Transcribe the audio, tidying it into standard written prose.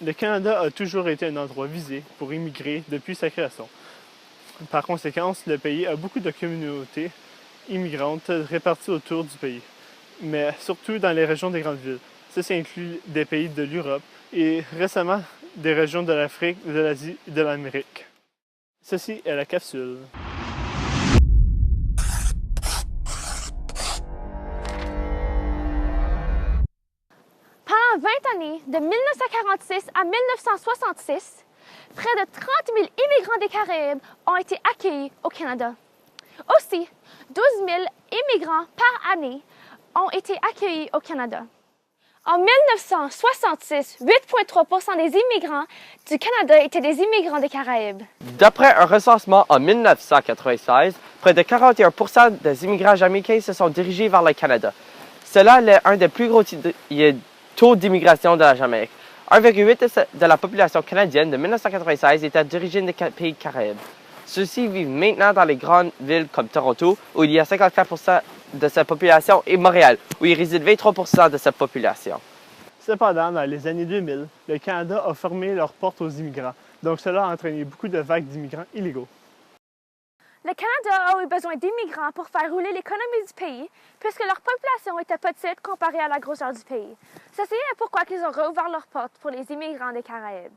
Le Canada a toujours été un endroit visé pour immigrer depuis sa création. Par conséquent, le pays a beaucoup de communautés immigrantes réparties autour du pays, mais surtout dans les régions des grandes villes. Ça inclut des pays de l'Europe et récemment des régions de l'Afrique, de l'Asie et de l'Amérique. Ceci est la capsule. Pendant 20 années, de 1946 à 1966, près de 30 000 immigrants des Caraïbes ont été accueillis au Canada. Aussi, 12 000 immigrants par année ont été accueillis au Canada. En 1966, 8,3% des immigrants du Canada étaient des immigrants des Caraïbes. D'après un recensement en 1996, près de 41% des immigrants jamaïcains se sont dirigés vers le Canada. Cela est un des plus gros taux d'immigration de la Jamaïque. 1,8% de la population canadienne de 1996 était d'origine des pays Caraïbes. Ceux-ci vivent maintenant dans les grandes villes comme Toronto, où il y a 54% de sa population, et Montréal, où il réside 23% de sa population. Cependant, dans les années 2000, le Canada a fermé leurs portes aux immigrants, donc cela a entraîné beaucoup de vagues d'immigrants illégaux. Le Canada a eu besoin d'immigrants pour faire rouler l'économie du pays, puisque leur population était petite comparée à la grosseur du pays. Ceci est pourquoi ils ont rouvert leurs portes pour les immigrants des Caraïbes.